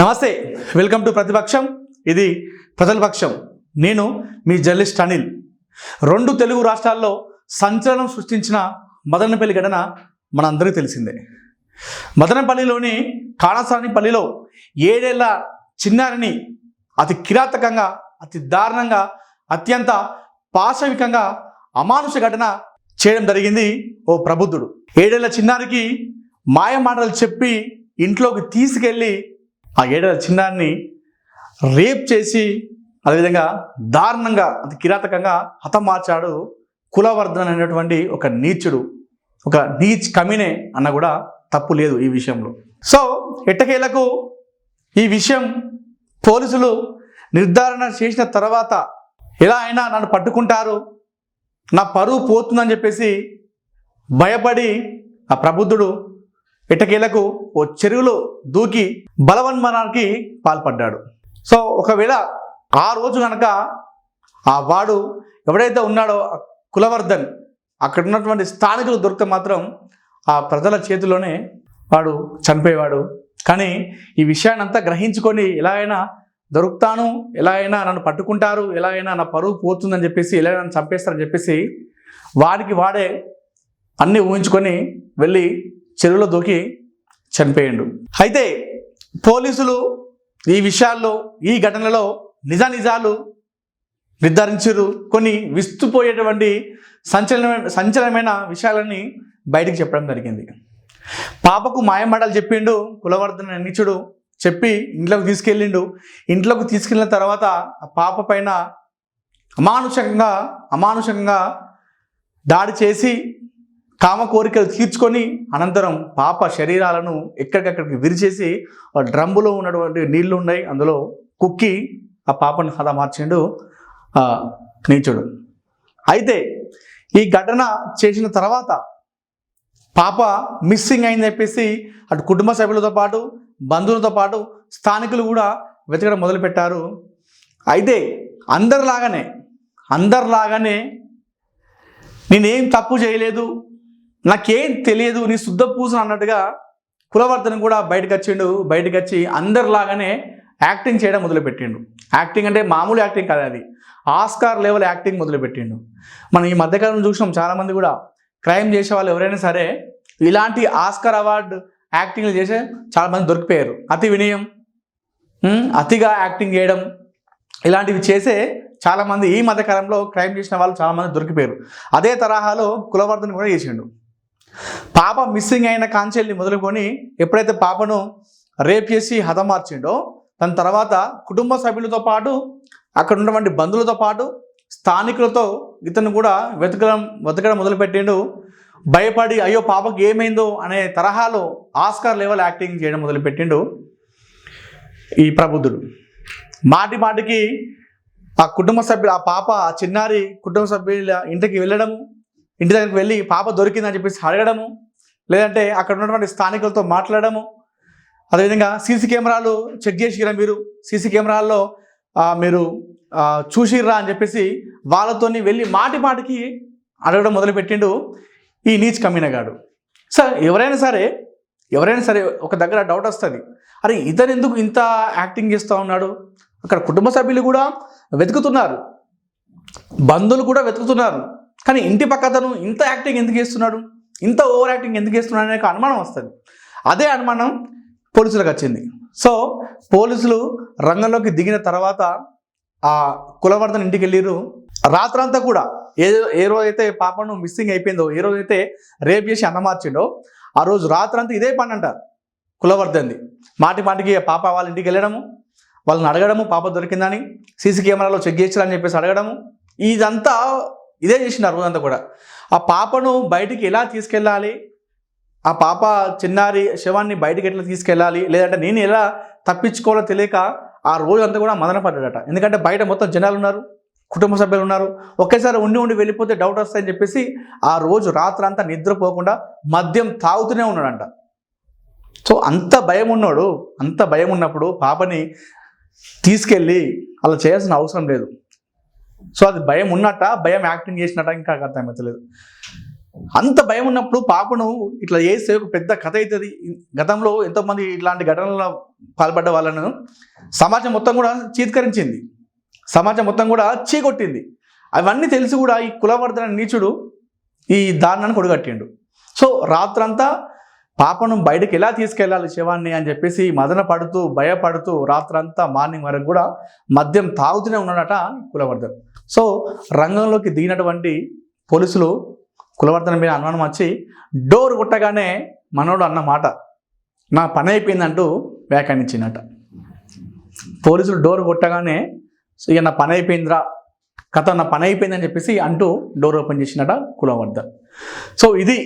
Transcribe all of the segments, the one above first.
నమస్తే, welcome to ప్రతిపక్షం. ఇది ప్రజల పక్షం. నేను మీ జర్నలిస్ట్ అనిల్. రెండు తెలుగు రాష్ట్రాల్లో సంచలనం సృష్టించిన మదనపల్లి ఘటన మనందరికీ తెలిసిందే. మదనపల్లిలోని కాణసానిపల్లిలో 7 ఏళ్ల చిన్నారిని అతి కిరాతకంగా, అతి దారుణంగా, అత్యంత పాశవికంగా అమానుష ఘటన చేయడం జరిగింది ఓ ప్రబుద్ధుడు. 7 ఏళ్ల చిన్నారికి మాయ మాటలు చెప్పి ఇంట్లోకి తీసుకెళ్ళి ఆ 7 ఏళ్ల చిన్నారిని రేప్ చేసి, అదేవిధంగా దారుణంగా, అతి కిరాతకంగా హతమార్చాడు కులవర్ధన్ అనేటువంటి ఒక నీచుడు, ఒక నీచ్ కమినే అన్న కూడా తప్పు లేదు ఈ విషయంలో. సో ఎట్టకేలకు ఈ విషయం పోలీసులు నిర్ధారణ చేసిన తర్వాత ఎలా అయినా నన్ను పట్టుకుంటారు, నా పరువు పోతుందని చెప్పేసి భయపడి ఆ ప్రబుద్ధుడు ఎట్టకేలకు ఓ చెరువులో దూకి బలవన్మరణానికి పాల్పడ్డాడు. సో ఒకవేళ ఆ రోజు కనుక ఆ వాడు ఎవడైతే ఉన్నాడో కులవర్ధన్, అక్కడ ఉన్నటువంటి స్థానికులు దొరికితే మాత్రం ఆ ప్రజల చేతిలోనే వాడు చనిపోయేవాడు. కానీ ఈ విషయాన్ని అంతా గ్రహించుకొని ఎలా అయినా దొరుకుతాను, ఎలా అయినా నన్ను పట్టుకుంటారు, ఎలా అయినా నా పరువు పోతుందని చెప్పేసి, ఎలా అయినా నన్ను చంపేస్తారని చెప్పేసి వాడికి వాడే అన్నీ ఊహించుకొని వెళ్ళి చెరువులో దూకి చనిపోయాడు. అయితే పోలీసులు ఈ విషయాల్లో, ఈ ఘటనలో నిజాలు నిర్ధారించారు. కొన్ని విస్తుపోయేటువంటి సంచలనమైన విషయాలని బయటికి చెప్పడం జరిగింది. పాపకు మాయమాటలు చెప్పిండు కులవర్ధన్ నీచుడు. చెప్పి ఇంట్లోకి తీసుకెళ్ళిండు. ఇంట్లోకి తీసుకెళ్ళిన తర్వాత ఆ పాప పైన అమానుషంగా దాడి చేసి కామ కోరికలు తీర్చుకొని అనంతరం పాప శరీరాలను ఎక్కడికక్కడికి విరిచేసి ఆ డ్రమ్ములో ఉన్నటువంటి నీళ్లు ఉన్నాయి, అందులో కుక్కి ఆ పాపను హతమార్చిండు ఆ నీచుడు. అయితే ఈ ఘటన చేసిన తర్వాత పాప మిస్సింగ్ అయిందని చెప్పేసి అటు కుటుంబ సభ్యులతో పాటు, బంధువులతో పాటు స్థానికులు కూడా వెతకడం మొదలుపెట్టారు. అయితే అందరిలాగానే నేనేం తప్పు చేయలేదు, నాకేం తెలియదు, నీ శుద్ధ పూసను అన్నట్టుగా కులవర్ధన్ కూడా బయటకు వచ్చి అందరిలాగానే యాక్టింగ్ చేయడం మొదలుపెట్టిండు. యాక్టింగ్ అంటే మామూలు యాక్టింగ్ కాదు, అది ఆస్కార్ లెవెల్ యాక్టింగ్ మొదలుపెట్టిండు. మనం ఈ మధ్యకాలం చూసినాం, చాలామంది కూడా క్రైమ్ చేసే వాళ్ళు ఎవరైనా సరే ఇలాంటి ఆస్కార్ అవార్డు యాక్టింగ్లు చేసే చాలామంది దొరికిపోయారు. అతి వినయం, అతిగా యాక్టింగ్ చేయడం, ఇలాంటివి చేసే చాలామంది ఈ మధ్యకాలంలో క్రైమ్ చేసిన వాళ్ళు చాలామంది దొరికిపోయారు. అదే తరహాలో కులవర్ధన్ కూడా చేసిండు. పాప మిస్సింగ్ అయిన కాంచెల్ని మొదలుకొని ఎప్పుడైతే పాపను రేప్ చేసి హతమార్చిండో, దాని తర్వాత కుటుంబ సభ్యులతో పాటు, అక్కడ ఉన్నటువంటి బంధువులతో పాటు, స్థానికులతో ఇతను కూడా వెతకడం మొదలుపెట్టిండు. భయపడి అయ్యో పాపకి ఏమైందో అనే తరహాలో ఆస్కార్ లెవెల్ యాక్టింగ్ చేయడం మొదలుపెట్టిండు ఈ ప్రబుద్ధుడు. మాటికి ఆ కుటుంబ సభ్యులు, ఆ పాప, ఆ చిన్నారి కుటుంబ సభ్యుల ఇంటికి వెళ్ళడము, ఇంటి దగ్గరికి వెళ్ళి పాప దొరికిందని చెప్పేసి అడగడము, లేదంటే అక్కడ ఉన్నటువంటి స్థానికులతో మాట్లాడము, అదేవిధంగా సీసీ కెమెరాలు చెక్ చేసిరా, మీరు సీసీ కెమెరాల్లో మీరు చూసిర్రా అని చెప్పేసి వాళ్ళతోని వెళ్ళి మాటికి అడగడం మొదలుపెట్టిండు ఈ నీచ్ కమీనగాడు. సార్ ఎవరైనా సరే ఒక దగ్గర డౌట్ వస్తుంది, అరే ఇతను ఎందుకు ఇంత యాక్టింగ్ చేస్తూ ఉన్నాడు? అక్కడ కుటుంబ సభ్యులు కూడా వెతుకుతున్నారు, బంధువులు కూడా వెతుకుతున్నారు, కానీ ఇంటి పక్కతను ఇంత యాక్టింగ్ ఎందుకు చేస్తున్నాడు, ఇంత ఓవర్ యాక్టింగ్ ఎందుకు చేస్తున్నాడు అనే అనుమానం వస్తుంది. అదే అనుమానం పోలీసులకు వచ్చింది. సో పోలీసులు రంగంలోకి దిగిన తర్వాత ఆ కులవర్ధన్ ఇంటికి వెళ్ళిరు. రాత్రంతా కూడా ఏ రోజైతే పాపను మిస్సింగ్ అయిపోయిందో, ఏ రోజైతే రేప్ చేసి అన్నమార్చిండో, ఆ రోజు రాత్రంతా ఇదే పని అంటారు కులవర్ధన్ది. మాటికి పాప వాళ్ళ ఇంటికి వెళ్ళడము, వాళ్ళని అడగడము, పాప దొరికిందని, సీసీ కెమెరాలో చెక్ చేయాలని చెప్పేసి అడగడము, ఇదంతా ఇదే చేసిన రోజంతా కూడా. ఆ పాపను బయటికి ఎలా తీసుకెళ్ళాలి, ఆ పాప చిన్నారి శవాన్ని బయటికి ఎట్లా తీసుకెళ్ళాలి, లేదంటే నేను ఎలా తప్పించుకోవాలో తెలియక ఆ రోజు అంతా కూడా మదన పడ్డాడట. ఎందుకంటే బయట మొత్తం జనాలు ఉన్నారు, కుటుంబ సభ్యులు ఉన్నారు, ఒకేసారి ఉండి వెళ్ళిపోతే డౌట్ వస్తాయని చెప్పేసి ఆ రోజు రాత్రంతా నిద్రపోకుండా మద్యం తాగుతూనే ఉన్నాడంట. సో అంత భయం ఉన్నప్పుడు పాపని తీసుకెళ్ళి అలా చేయాల్సిన అవసరం లేదు. సో అది భయం ఉన్నట్ట, భయం యాక్టింగ్ చేసినట్ట ఇంకా అర్థమవుతలేదు. అంత భయం ఉన్నప్పుడు పాపను ఇట్లా చేస్తే ఒక పెద్ద కథ అవుతుంది. గతంలో ఎంతోమంది ఇట్లాంటి ఘటనల్లో పాల్పడ్డ వాళ్ళను సమాజం మొత్తం కూడా చీత్కరించింది, సమాజం మొత్తం కూడా చీకొట్టింది. అవన్నీ తెలిసి కూడా ఈ కులవర్ధన నీచుడు ఈ దారుణాన్ని కొడగట్టిండు. సో రాత్రంతా పాపను బయటకు ఎలా తీసుకెళ్ళాలి శవాన్ని అని చెప్పేసి మదన పడుతూ భయపడుతూ రాత్రంతా మార్నింగ్ వరకు కూడా మద్యం తాగుతూనే ఉన్నాడట కులవర్ధన్. సో రంగంలోకి దిగినటువంటి పోలీసులు కులవర్ధన మీద అనుమానం వచ్చి డోర్ కొట్టగానే మనోడు అన్న మాట నా పని అయిపోయిందంటూ వ్యాఖ్యానించినట. పోలీసులు డోర్ కొట్టగానే ఇక నా పని అయిపోయిందిరా, కథ నా పని అయిపోయిందని చెప్పేసి అంటూ డోర్ ఓపెన్ చేసినట కులవర్ధన్. సో ఇది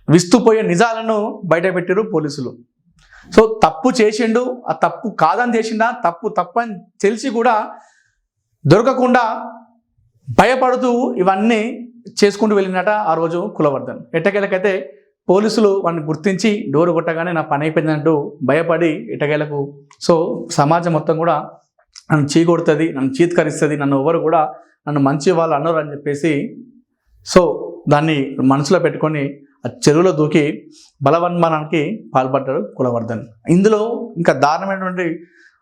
విస్తుపోయే నిజాలను బయట పెట్టారు పోలీసులు. సో తప్పు చేసిండు, ఆ తప్పు కాదని చేసిండా, తప్పు అని తెలిసి కూడా దొరకకుండా భయపడుతూ ఇవన్నీ చేసుకుంటూ వెళ్ళినట ఆ రోజు కులవర్ధన్. ఎట్టకేలకైతే పోలీసులు వాడిని గుర్తించి డోరు కొట్టగానే నా పని అయిపోయిందంటూ భయపడి ఎట్టకేలకు సో సమాజం మొత్తం కూడా నన్ను చీకొడుతుంది, నన్ను చీత్కరిస్తుంది, నన్ను ఎవరు కూడా నన్ను మంచి వాళ్ళు అన్నారు అని చెప్పేసి సో దాన్ని మనసులో పెట్టుకొని ఆ చెరువులో దూకి బలవన్మరణానికి పాల్పడ్డాడు కులవర్ధన్. ఇందులో ఇంకా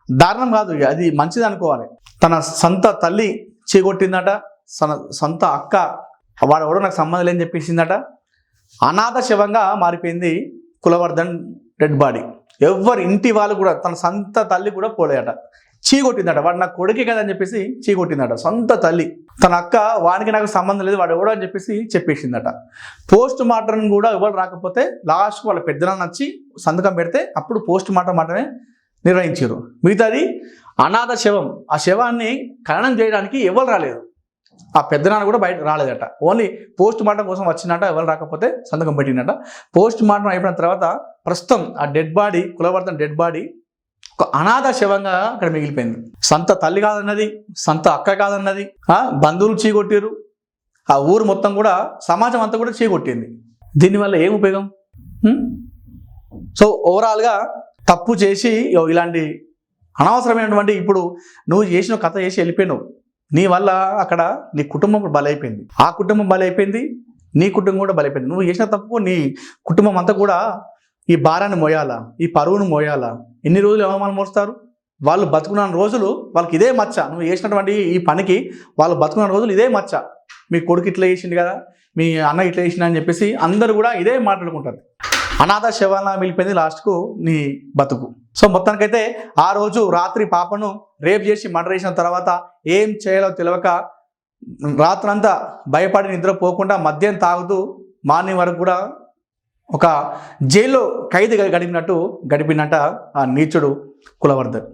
దారుణం కాదు, అది మంచిది అనుకోవాలి. తన సొంత తల్లి చీకొట్టిందట, సొంత అక్క వాడెవడో నాకు సంబంధం లేని చెప్పేసిందట. అనాథ శవంగా మారిపోయింది కులవర్ధన్ డెడ్ బాడీ. ఎవరి ఇంటి వాళ్ళు కూడా తన సొంత తల్లి కూడా పోలేదట, చీకొట్టిందట. వాడు నాకు కొడుకే కదా అని చెప్పేసి చీకొట్టిందట సొంత తల్లి. తన అక్క వానికి నాకు సంబంధం లేదు, వాడు ఎవడో అని చెప్పేసి చెప్పేసిందట. పోస్ట్ మార్టం కూడా ఎవరు రాకపోతే లాస్ట్ వాళ్ళ పెద్దనాన్న వచ్చి సంతకం పెడితే అప్పుడు పోస్ట్ మార్టం మాత్రమే నిర్వహించారు. మిగతాది అనాథ శవం, ఆ శవాన్ని ఖననం చేయడానికి ఎవరు రాలేదు, ఆ పెద్దనాన్న కూడా బయట రాలేదట. ఓన్లీ పోస్ట్ మార్టం కోసం వచ్చినట్ట, ఎవరు రాకపోతే సంతకం పెట్టినట్ట. పోస్ట్ మార్టం అయిపోయిన తర్వాత ప్రస్తుతం ఆ డెడ్ బాడీ కులవర్ధన్ డెడ్ బాడీ ఒక అనాథ శవంగా అక్కడ మిగిలిపోయింది. సొంత తల్లి కాదన్నది, సొంత అక్క కాదన్నది, బంధువులు చీకొట్టారు, ఆ ఊరు మొత్తం కూడా సమాజం అంతా కూడా చీకొట్టింది. దీనివల్ల ఏం ఉపయోగం? సో ఓవరాల్గా తప్పు చేసి ఇలాంటి అనవసరమైనటువంటి ఇప్పుడు నువ్వు చేసిన కథ చేసి వెళ్ళిపోయినావు, నీ వల్ల అక్కడ నీ కుటుంబం బలైపోయింది, ఆ కుటుంబం బలైపోయింది, నీ కుటుంబం కూడా బలైపోయింది. నువ్వు చేసిన తప్పుకు నీ కుటుంబం అంతా కూడా ఈ భారాన్ని మోయాలా, ఈ పరువును మోయాలా? ఎన్ని రోజులు అవమానం మోస్తారు? వాళ్ళు బతుకున్న రోజులు వాళ్ళకి ఇదే మచ్చ. నువ్వు చేసినటువంటి ఈ పనికి వాళ్ళు బతుకున్న రోజులు ఇదే మచ్చ. మీ కొడుకు ఇట్లా చేసింది కదా, మీ అన్న ఇట్లా చేసింది అని చెప్పేసి అందరూ కూడా ఇదే మాట్లాడుకుంటారు. అనాథ శవాల మిగిలిపోయింది లాస్ట్కు నీ బతుకు. సో మొత్తానికైతే ఆ రోజు రాత్రి పాపను రేప్ చేసి మర్డర్ చేసిన తర్వాత ఏం చేయాలో తెలియక రాత్రంతా భయపడి నిద్రపోకుండా మద్యం తాగుతూ మార్నింగ్ వరకు కూడా ఒక జైల్లో ఖైదు గడిపినట్ట ఆ నీచుడు కులవర్ధన్.